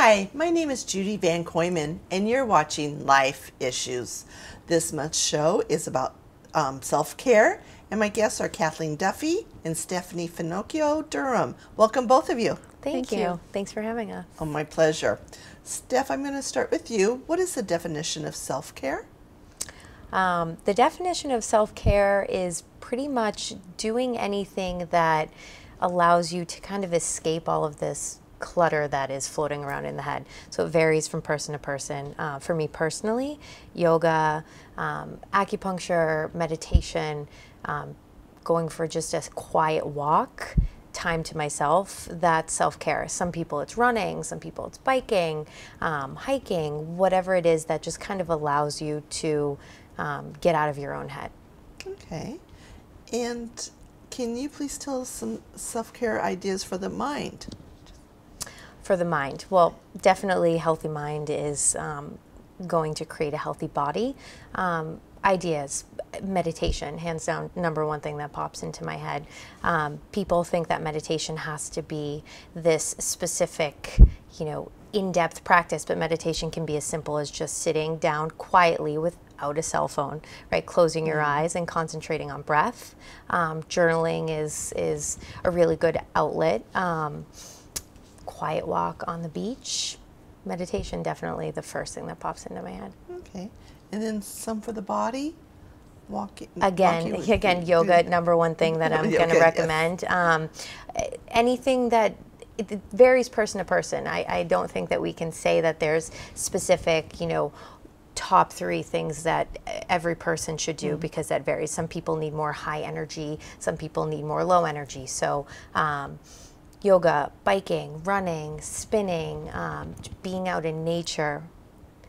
Hi, my name is Judy Van Koyman, and you're watching Life Issues. This month's show is about self-care, and my guests are Kathleen Duffy and Stephanie Finocchio Durham. Welcome, both of you. Thank you. Thanks for having us. Oh, my pleasure. Steph, I'm going to start with you. What is the definition of self-care? The definition of self-care is pretty much doing anything that allows you to kind of escape all of this clutter that is floating around in the head. So it varies from person to person. For me personally, yoga, acupuncture, meditation, going for just a quiet walk, time to myself, that's self-care. Some people it's running, some people it's biking, hiking, whatever it is that just kind of allows you to get out of your own head. Okay. And can you please tell us some self-care ideas for the mind? For the mind, well, definitely healthy mind is going to create a healthy body. Ideas, meditation, hands down, number one thing that pops into my head. People think that meditation has to be this specific, in-depth practice, but meditation can be as simple as just sitting down quietly without a cell phone, right? Closing your eyes and concentrating on breath. Journaling is a really good outlet. Quiet walk on the beach. Meditation, definitely the first thing that pops into my head. Okay. And then some for the body? Again, yoga, number one thing that I'm going to recommend. Yes. Anything that, it varies person to person. I don't think that we can say that there's specific, top 3 things that every person should do because that varies. Some people need more high energy, some people need more low energy. So yoga, biking, running, spinning, being out in nature,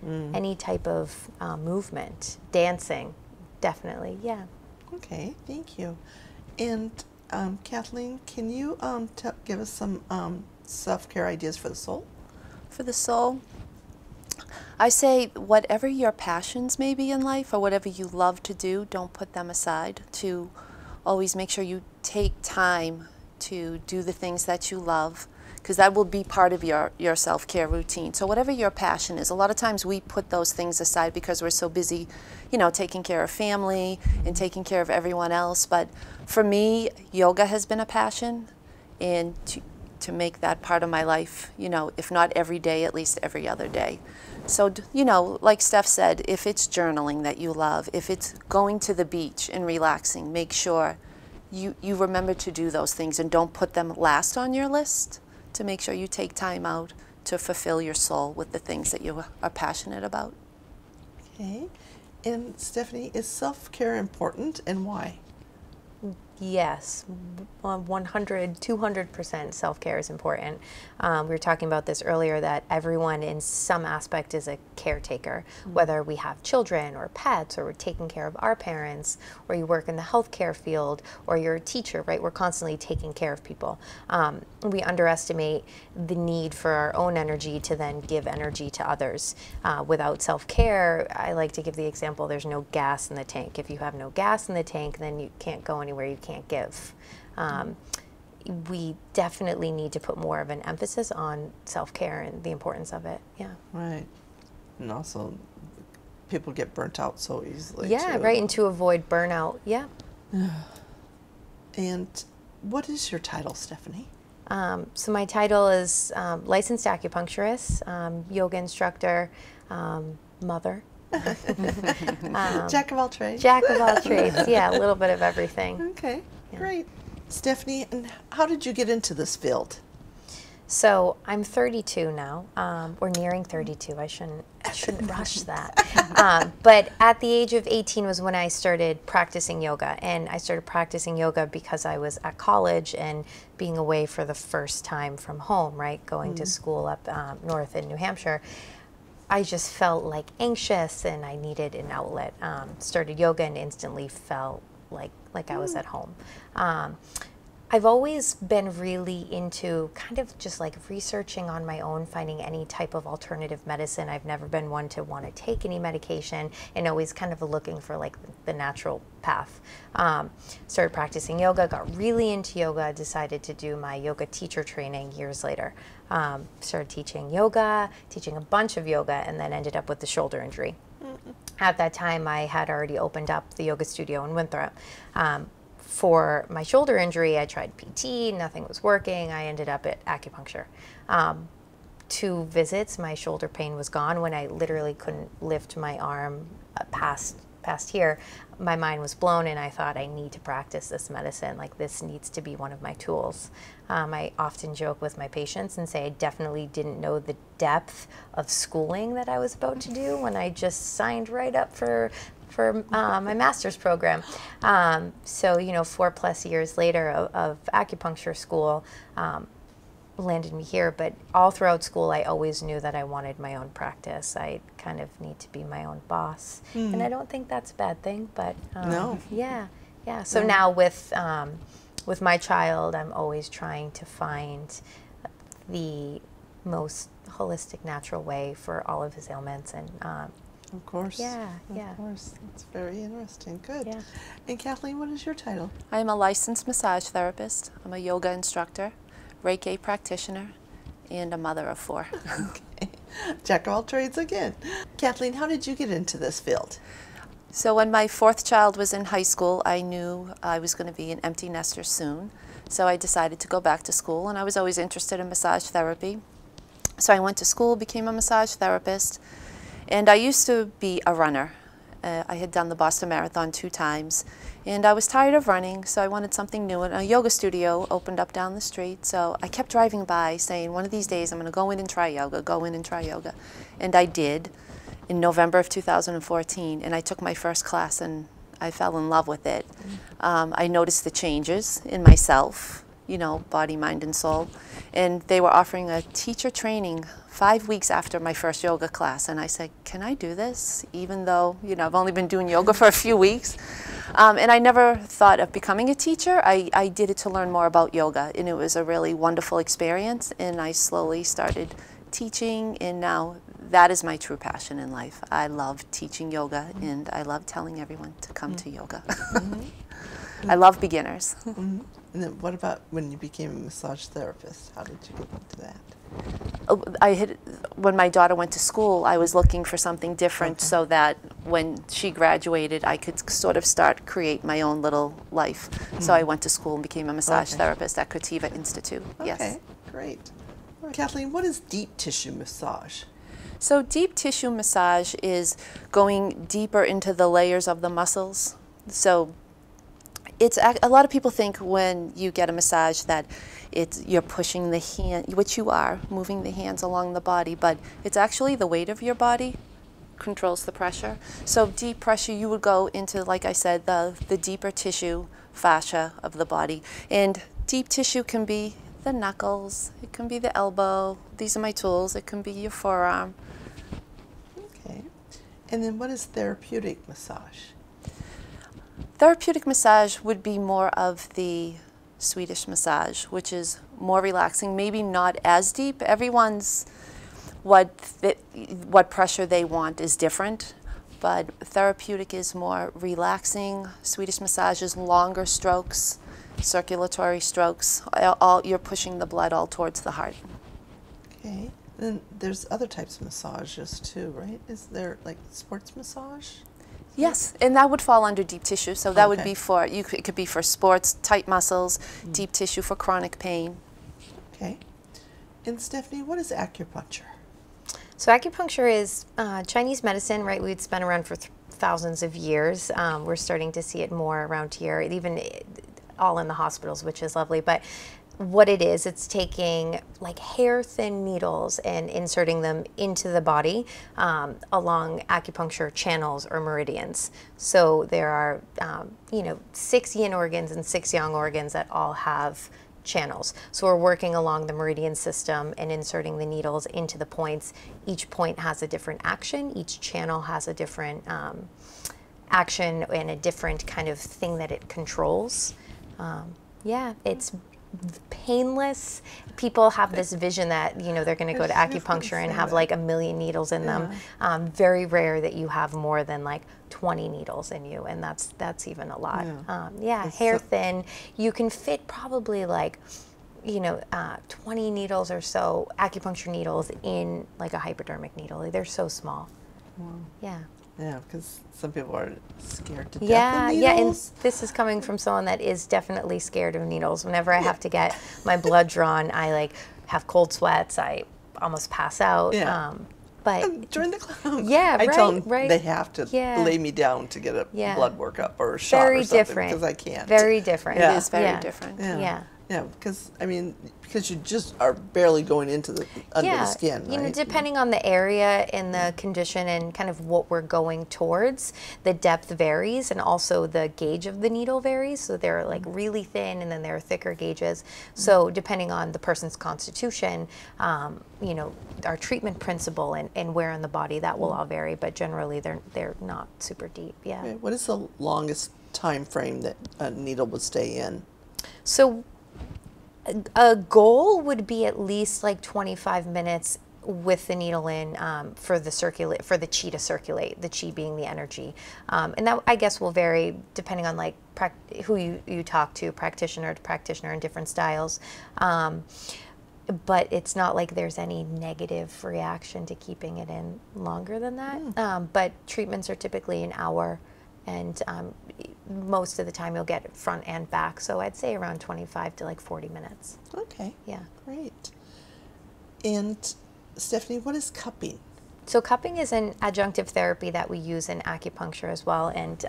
any type of movement, dancing, definitely, yeah. Okay, thank you. And Kathleen, can you give us some self-care ideas for the soul? For the soul, I say whatever your passions may be in life or whatever you love to do, don't put them aside. To always make sure you take time to do the things that you love, because that will be part of your self-care routine. So whatever your passion is, a lot of times we put those things aside because we're so busy, taking care of family and taking care of everyone else. But for me, yoga has been a passion, and to make that part of my life, if not every day, at least every other day. So, like Steph said, if it's journaling that you love, if it's going to the beach and relaxing, make sure you remember to do those things and don't put them last on your list, to make sure you take time out to fulfill your soul with the things that you are passionate about. Okay. And Stephanie, is self-care important, and why? Yes, 100, 200% self-care is important. We were talking about this earlier, that everyone in some aspect is a caretaker, whether we have children or pets, or we're taking care of our parents, or you work in the healthcare field, or you're a teacher, right? We're constantly taking care of people. We underestimate the need for our own energy to then give energy to others. Without self-care, I like to give the example, there's no gas in the tank. If you have no gas in the tank, then you can't go anywhere, you can't give. We definitely need to put more of an emphasis on self-care and the importance of it. Yeah. Right. And also, people get burnt out so easily. Yeah, too. right. And to avoid burnout. Yeah. And what is your title, Stephanie? So my title is licensed acupuncturist, yoga instructor, mother. Jack of all trades. Jack of all trades. Yeah, a little bit of everything. Okay, Yeah. great. Stephanie, and how did you get into this field? So I'm 32 now, or nearing 32. I shouldn't rush that. But at the age of 18 was when I started practicing yoga, and I started practicing yoga because I was at college and being away for the first time from home, right, going to school up north in New Hampshire. I just felt like anxious, and I needed an outlet. Started yoga and instantly felt like I was at home. I've always been really into kind of just like researching on my own, finding any type of alternative medicine. I've never been one to want to take any medication, and always kind of looking for like the natural path. Started practicing yoga, got really into yoga, decided to do my yoga teacher training years later. Started teaching yoga, teaching a bunch of yoga, and then ended up with the shoulder injury. At that time, I had already opened up the yoga studio in Winthrop. For my shoulder injury, I tried PT, nothing was working. I ended up at acupuncture. 2 visits, my shoulder pain was gone. When I literally couldn't lift my arm past here, my mind was blown, and I thought, I need to practice this medicine. Like, this needs to be one of my tools. I often joke with my patients and say I definitely didn't know the depth of schooling that I was about to do when I just signed right up for my master's program. So, 4+ years later of acupuncture school landed me here. But all throughout school, I always knew that I wanted my own practice. I kind of need to be my own boss. And I don't think that's a bad thing, but No. Yeah. So now with my child, I'm always trying to find the most holistic, natural way for all of his ailments. And Of course. Yeah. Of course. That's very interesting. Good. Yeah. And Kathleen, what is your title? I am a licensed massage therapist. I'm a yoga instructor, Reiki practitioner, and a mother of 4. Okay. Jack of all trades again. Kathleen, how did you get into this field? So when my 4th child was in high school, I knew I was going to be an empty nester soon. So I decided to go back to school, and I was always interested in massage therapy. So I went to school, became a massage therapist, and I used to be a runner. I had done the Boston Marathon 2 times, and I was tired of running, so I wanted something new. And a yoga studio opened up down the street, so I kept driving by saying, one of these days I'm going to go in and try yoga, go in and try yoga. And I did in November of 2014, and I took my first class, and I fell in love with it. I noticed the changes in myself, body, mind, and soul. And they were offering a teacher training 5 weeks after my first yoga class. And I said, can I do this? Even though, I've only been doing yoga for a few weeks. And I never thought of becoming a teacher. I did it to learn more about yoga. And it was a really wonderful experience. And I slowly started teaching. And now that is my true passion in life. I love teaching yoga. And I love telling everyone to come to yoga. I love beginners. And then what about when you became a massage therapist? How did you get into that? When my daughter went to school, I was looking for something different so that when she graduated, I could sort of create my own little life. So I went to school and became a massage therapist at Curitiba Institute. Yes. Okay, great. All right. Kathleen, what is deep tissue massage? So deep tissue massage is going deeper into the layers of the muscles. So a lot of people think when you get a massage that you're pushing the hand, which you are, moving the hands along the body, but it's actually the weight of your body controls the pressure. So deep pressure, you would go into, like I said, the deeper tissue fascia of the body. And deep tissue can be the knuckles, it can be the elbow. These are my tools. It can be your forearm. Okay. And then what is therapeutic massage? Therapeutic massage would be more of the Swedish massage, which is more relaxing, maybe not as deep. Everyone's, what pressure they want is different, but therapeutic is more relaxing. Swedish massage is longer strokes, circulatory strokes. You're pushing the blood all towards the heart. Okay. Then there's other types of massages too, right? Is there like sports massage? Yes, and that would fall under deep tissue. So that would be for, it could be for sports, tight muscles, deep tissue for chronic pain. Okay. And Stephanie, what is acupuncture? So acupuncture is Chinese medicine, right? We'd been around for thousands of years. We're starting to see it more around here, even all in the hospitals, which is lovely. But what it is, it's taking like hair-thin needles and inserting them into the body along acupuncture channels or meridians. So there are, 6 yin organs and 6 yang organs that all have channels. So we're working along the meridian system and inserting the needles into the points. Each point has a different action. Each channel has a different action and a different kind of thing that it controls. Yeah, it's painless. People have this vision that, you know, they're going to go to acupuncture and have like a million needles in them. Very rare that you have more than like 20 needles in you, and that's even a lot. Hair thin. You can fit probably like, you know, 20 needles or so, acupuncture needles in like a hypodermic needle. They're so small. Yeah. Yeah, because some people are scared to death Yeah, of yeah, and needles. this is coming from someone that is definitely scared of needles. Whenever I have to get my blood drawn, I like have cold sweats. I almost pass out. Yeah. But During the class, Yeah, I tell right, them right. they have to Yeah. lay me down to get a Yeah. blood workup or a shot very or something different. because I can't. Very different. Yeah. It is very Yeah. different. Yeah. Yeah, because I mean, because you just are barely going into the under the skin, right? You know, depending on the area and the condition and kind of what we're going towards, the depth varies and also the gauge of the needle varies. So they're like really thin and then there are thicker gauges. So depending on the person's constitution, you know, our treatment principle and where in the body, that will all vary. But generally, they're not super deep. Yeah. Okay, what is the longest time frame that a needle would stay in? So a goal would be at least like 25 minutes with the needle in for the chi to circulate, the chi being the energy. And that, I guess, will vary depending on like who you talk to, practitioner to practitioner in different styles. But it's not like there's any negative reaction to keeping it in longer than that. But treatments are typically an hour, and most of the time you'll get front and back. So I'd say around 25 to like 40 minutes. Okay. Yeah. Great. And Stephanie, what is cupping? So cupping is an adjunctive therapy that we use in acupuncture as well, and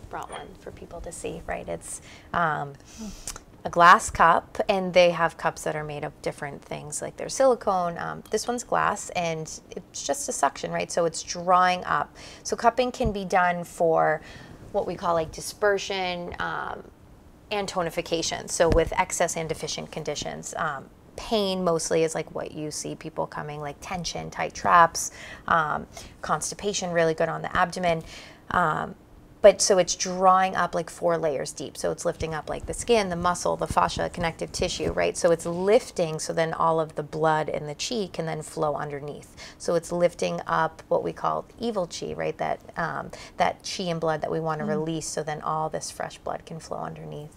brought one for people to see, right? It's a glass cup, and they have cups that are made of different things, like there's silicone. This one's glass, and it's just a suction, right? So it's drawing up. So cupping can be done for what we call like dispersion and tonification. So with excess and deficient conditions. Pain mostly is like what you see people coming, like tension, tight traps, constipation, really good on the abdomen. But so it's drawing up like 4 layers deep. So it's lifting up like the skin, the muscle, the fascia, connective tissue, right? So it's lifting, so then all of the blood and the chi can then flow underneath. So it's lifting up what we call evil chi, right? That chi and blood that we want to release, so then all this fresh blood can flow underneath.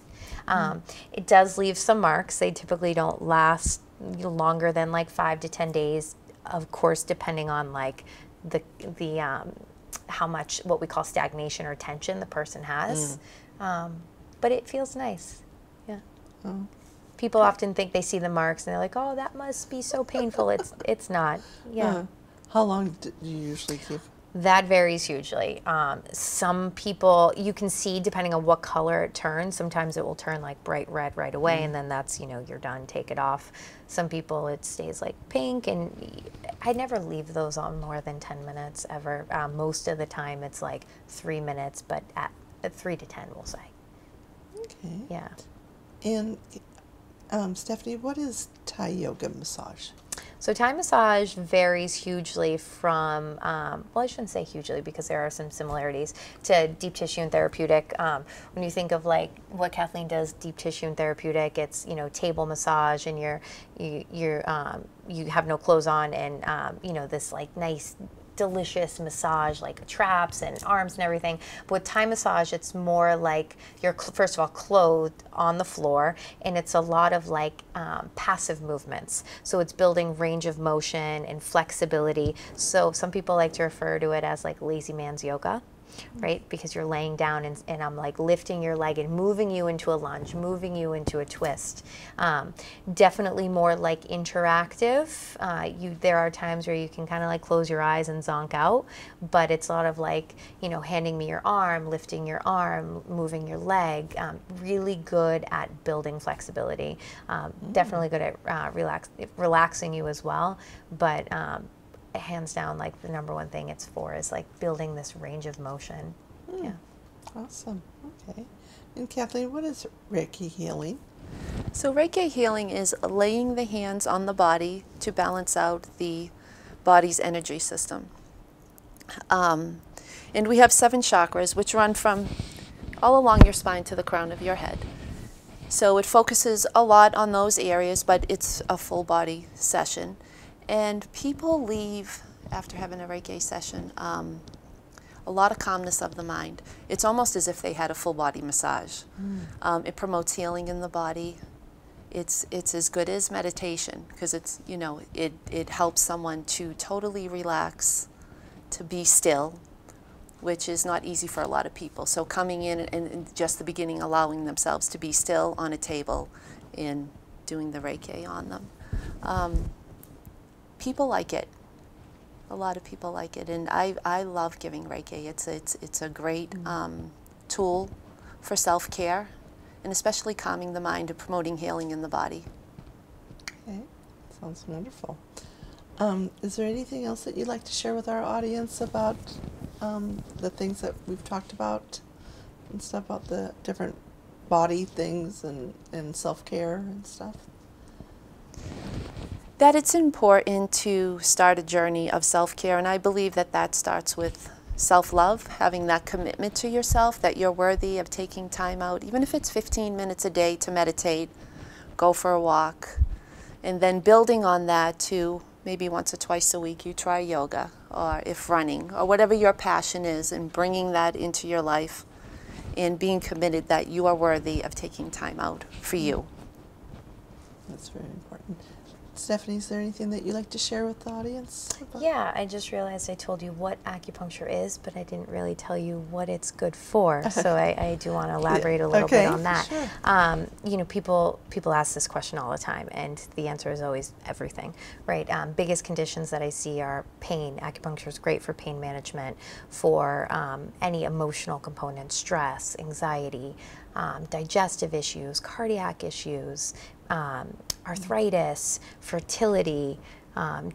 It does leave some marks. They typically don't last longer than like 5 to 10 days, of course, depending on like the how much what we call stagnation or tension the person has. But it feels nice. Yeah. People often think they see the marks and they're like, oh, that must be so painful. It's not. Yeah. How long do you usually keep? That varies hugely. Some people, you can see depending on what color it turns. Sometimes it will turn like bright red right away, and then that's, you know, you're done, take it off. Some people it stays like pink, and I never leave those on more than 10 minutes ever. Most of the time it's like 3 minutes, but at 3 to 10 we'll say. Okay. Yeah. And Stephanie, what is Thai yoga massage? So Thai massage varies hugely from, well, I shouldn't say hugely because there are some similarities to deep tissue and therapeutic. When you think of like what Kathleen does, deep tissue and therapeutic, it's, you know, table massage, and you have no clothes on, and you know, this like nice delicious massage, like traps and arms and everything. But with Thai massage, it's more like you're first of all clothed on the floor, and it's a lot of like passive movements. So it's building range of motion and flexibility. So some people like to refer to it as like lazy man's yoga, right? Because you're laying down and I'm like lifting your leg and moving you into a lunge, moving you into a twist. Definitely more like interactive. There are times where you can kind of like close your eyes and zonk out, but it's a lot of like, you know, handing me your arm, lifting your arm, moving your leg. Really good at building flexibility. Definitely good at relaxing you as well, but hands down, like the number one thing it's for is like building this range of motion. Yeah. Awesome. Okay. And Kathleen, what is Reiki healing? So Reiki healing is laying the hands on the body to balance out the body's energy system. And we have 7 chakras, which run from all along your spine to the crown of your head. So it focuses a lot on those areas, but it's a full body session. And people leave after having a Reiki session a lot of calmness of the mind. It's almost as if they had a full body massage. It promotes healing in the body. It's as good as meditation because it's, you know, it helps someone to totally relax, to be still, which is not easy for a lot of people. So coming in and just the beginning, allowing themselves to be still on a table and doing the Reiki on them. People like it. A lot of people like it, and I love giving Reiki. It's a great tool for self-care, and especially calming the mind and promoting healing in the body. Okay, sounds wonderful. Is there anything else that you'd like to share with our audience about the things that we've talked about and stuff about the different body things and self-care and stuff? That it's important to start a journey of self-care, and I believe that that starts with self-love, having that commitment to yourself that you're worthy of taking time out, even if it's 15 minutes a day to meditate, go for a walk, and then building on that to maybe once or twice a week you try yoga, or if running, or whatever your passion is, and bringing that into your life and being committed that you are worthy of taking time out for you. That's very important. Stephanie, is there anything that you'd like to share with the audience? Yeah, I just realized I told you what acupuncture is, but I didn't really tell you what it's good for. So I do want to elaborate a little bit on that. Sure. You know, people ask this question all the time, and the answer is always everything, right? Biggest conditions that I see are pain. Acupuncture is great for pain management, for any emotional component, stress, anxiety, digestive issues, cardiac issues, arthritis, fertility,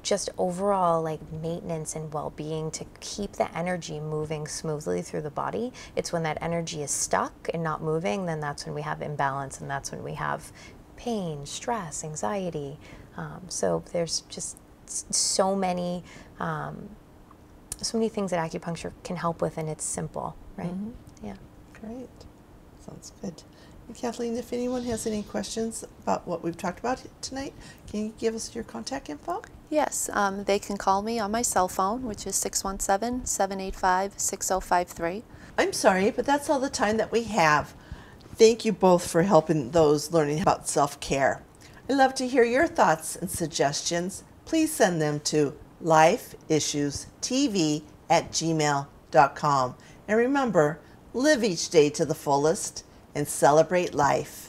just overall like maintenance and well-being to keep the energy moving smoothly through the body. It's when that energy is stuck and not moving, then that's when we have imbalance, and that's when we have pain, stress, anxiety. So there's just so many things that acupuncture can help with, and it's simple, right? Yeah. Great. Sounds good. And Kathleen, if anyone has any questions about what we've talked about tonight, can you give us your contact info? Yes, they can call me on my cell phone, which is 617-785-6053. I'm sorry, but that's all the time that we have. Thank you both for helping those learning about self-care. I'd love to hear your thoughts and suggestions. Please send them to lifeissuestv@gmail.com. And remember, live each day to the fullest and celebrate life.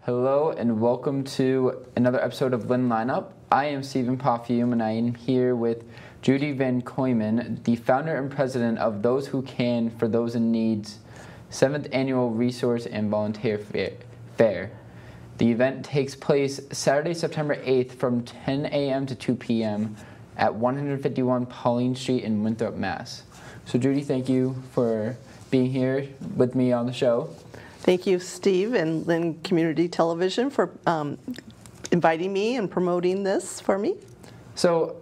Hello and welcome to another episode of Lynn Lineup. I am Stephen Perfume and I am here with Judy Van Kooyman, the founder and president of Those Who Can for Those in Need's 7th Annual Resource and Volunteer Fair. The event takes place Saturday, September 8th from 10 a.m. to 2 p.m. at 151 Pauline Street in Winthrop, Mass. So Judy, thank you for being here with me on the show. Thank you, Steve and Lynn Community Television, for inviting me and promoting this for me. So,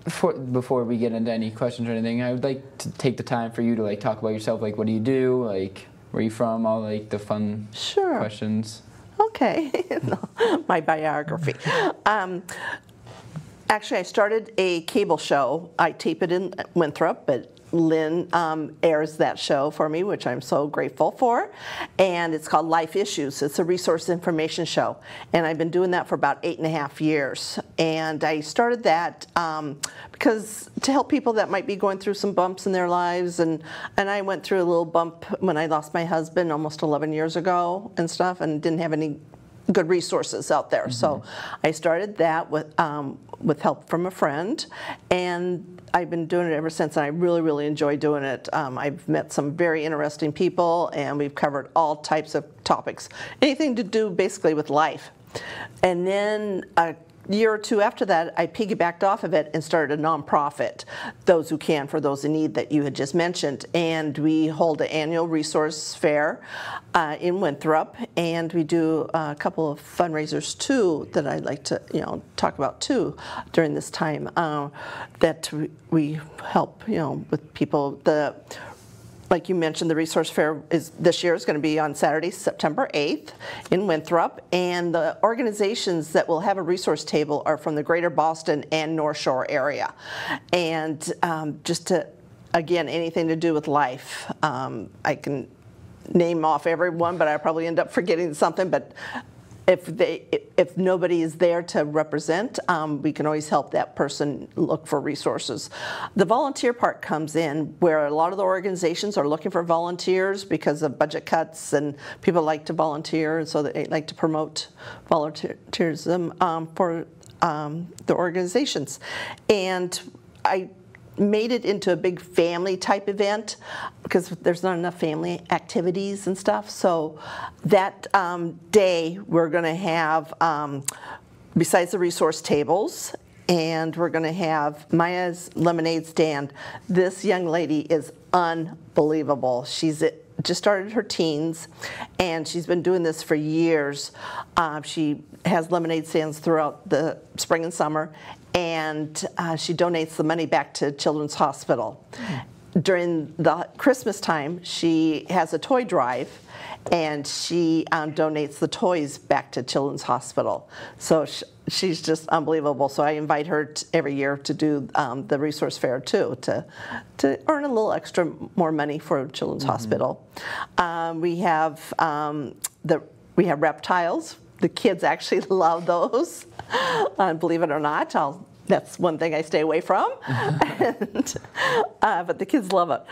before we get into any questions or anything, I would like to take the time for you to like talk about yourself. Like, what do you do? Like, where are you from? All like the fun questions. Okay, my biography. Actually, I started a cable show. I tape it in Winthrop, but Lynn airs that show for me, which I'm so grateful for. And it's called Life Issues. It's a resource information show. And I've been doing that for about 8.5 years. And I started that because to help people that might be going through some bumps in their lives. And I went through a little bump when I lost my husband almost 11 years ago and stuff, and didn't have any good resources out there. Mm-hmm. So I started that with help from a friend, and I've been doing it ever since, and I really, really enjoy doing it. I've met some very interesting people, and we've covered all types of topics, anything to do basically with life. And then a year or two after that, I piggybacked off of it and started a nonprofit, Those Who Can for Those in Need, that you had just mentioned. And we hold an annual resource fair in Winthrop, and we do a couple of fundraisers too that I'd like to talk about too during this time, that we help with people. Like you mentioned, the resource fair this year is going to be on Saturday, September 8th in Winthrop, and the organizations that will have a resource table are from the greater Boston and North Shore area. And just to, again, anything to do with life. I can name off everyone, but I probably end up forgetting something. But if nobody is there to represent, we can always help that person look for resources. The volunteer part comes in where a lot of the organizations are looking for volunteers because of budget cuts, and people like to volunteer, and so they like to promote volunteerism for the organizations. And I made it into a big family type event because there's not enough family activities and stuff. So that day we're going to have, besides the resource tables, and we're going to have Maya's lemonade stand. This young lady is unbelievable. She's just started her teens, and she's been doing this for years. She has lemonade stands throughout the spring and summer, and she donates the money back to Children's Hospital. During the Christmas time, she has a toy drive, and she donates the toys back to Children's Hospital. So she's just unbelievable. So I invite her every year to do the resource fair too, to earn a little extra more money for Children's Hospital. We have reptiles. The kids actually love those. Believe it or not, that's one thing I stay away from, but the kids love it.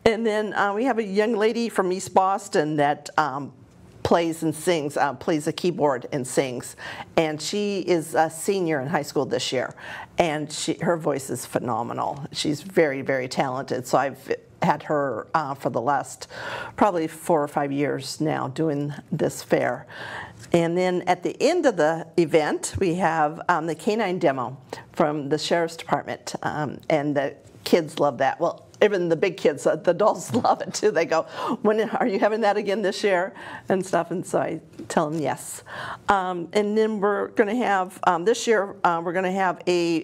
And then we have a young lady from East Boston that plays and sings, plays a keyboard and sings. And she is a senior in high school this year. And her voice is phenomenal. She's very, very talented. So I've had her for the last probably 4 or 5 years now doing this fair. And then at the end of the event, we have the canine demo from the Sheriff's Department. And the kids love that. Well, even the big kids, the adults love it too. They go, "When are you having that again this year?" and stuff. And so I tell them yes. And then we're going to have, this year, we're going to have a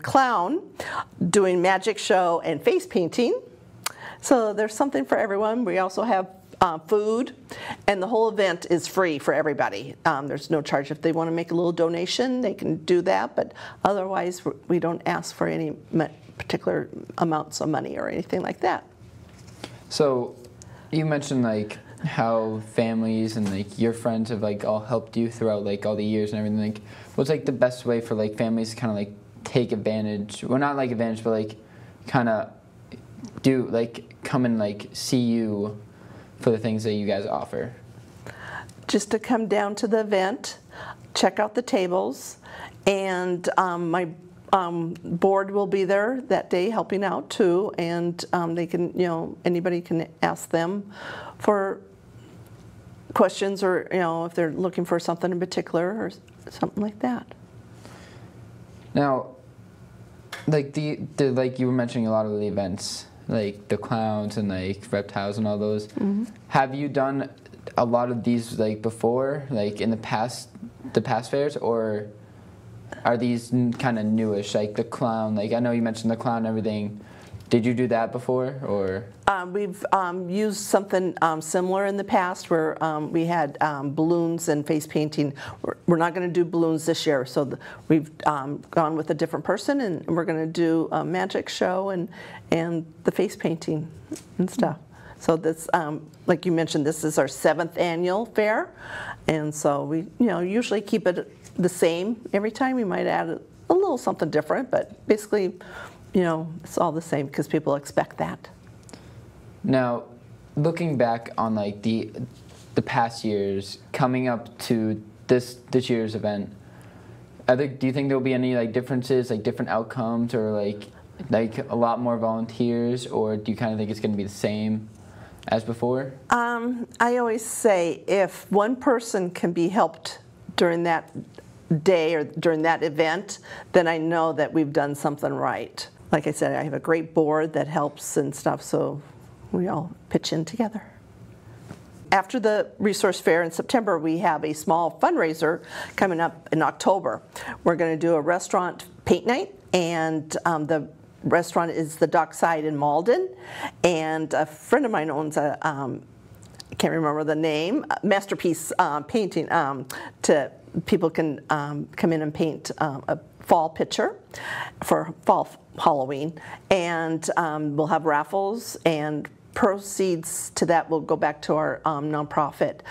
clown doing magic show and face painting. So there's something for everyone. We also have food, and the whole event is free for everybody. There's no charge. If they want to make a little donation, they can do that, but otherwise we don't ask for any particular amounts of money or anything like that. So you mentioned like how families and like your friends have like all helped you throughout like all the years and everything. Like, what's like the best way for like families to kind of like take advantage, well, not like advantage, but like kind of do like come and like see you for the things that you guys offer? just to come down to the event, check out the tables, and my board will be there that day helping out too, and they can, anybody can ask them for questions, or if they're looking for something in particular or something like that. Now, like like you were mentioning a lot of the events, like the clowns and like reptiles and all those. Have you done a lot of these like before, like in the past fairs, or are these kind of newish, like the clown? Like I know you mentioned the clown and everything. Did you do that before, or? We've used something similar in the past where we had balloons and face painting. We're not going to do balloons this year, so we've gone with a different person, and we're going to do a magic show and the face painting and stuff. So this, like you mentioned, this is our 7th annual fair, and so we usually keep it the same every time. We might add a little something different, but basically, it's all the same because people expect that. Now, looking back on like the past years, coming up to this year's event, do you think there'll be any like differences, like different outcomes, or like a lot more volunteers, or do you kind of think it's going to be the same as before? I always say if one person can be helped during that day or during that event, then I know that we've done something right. Like I said, I have a great board that helps and stuff, so we all pitch in together. After the resource fair in September, we have a small fundraiser coming up in October. We're going to do a restaurant paint night, and the restaurant is the Dockside in Malden, and a friend of mine owns a, I can't remember the name, Masterpiece Painting, to people can come in and paint a fall picture for fall Halloween, and we'll have raffles, and proceeds to that will go back to our nonprofit.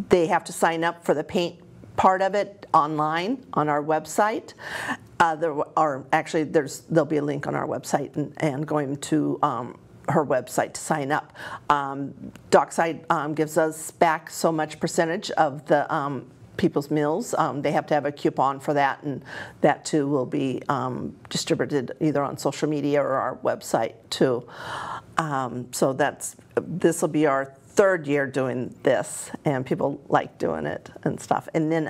They have to sign up for the paint part of it online on our website. There'll be a link on our website and going to her website to sign up. Dockside gives us back so much percentage of the people's meals. They have to have a coupon for that, and that too will be distributed either on social media or our website too. So this will be our 3rd year doing this, and people like doing it and stuff. And then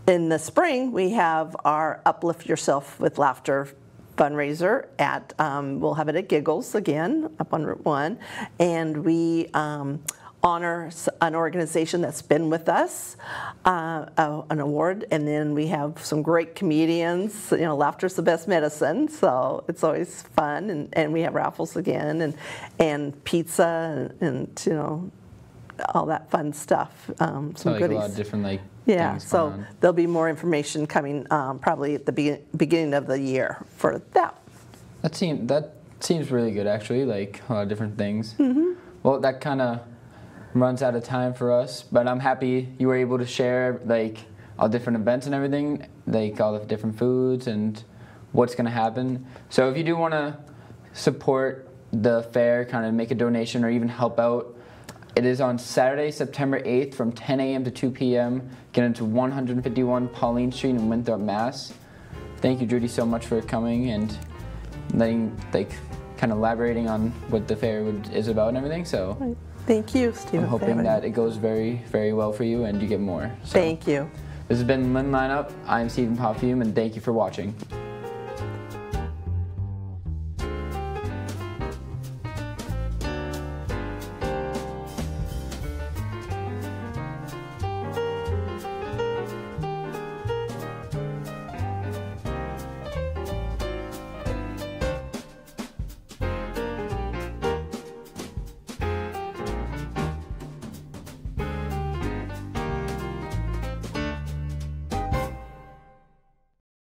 in the spring, we have our Uplift Yourself with Laughter fundraiser at, we'll have it at Giggles again, up on Route 1, and we honor an organization that's been with us, an award, and then we have some great comedians. Laughter's the best medicine, so it's always fun, and we have raffles again, and pizza, and all that fun stuff. Some so like goodies. A lot of different things so on. There'll be more information coming probably at the beginning of the year for that. That seems really good, actually. Like a lot of different things. Well, that kind of runs out of time for us, but I'm happy you were able to share like all different events and everything, like all the different foods and what's going to happen. So if you do want to support the fair, kind of make a donation or even help out, it is on Saturday, September 8th from 10 a.m. to 2 p.m. Get into 151 Pauline Street in Winthrop, Mass. Thank you, Judy, so much for coming and kind of elaborating on what the fair is about and everything. So. Thank you, Stephen. I'm hoping that it goes very, very well for you and you get more. So, thank you. This has been Lynn Lineup. I'm Stephen Perfume, and thank you for watching.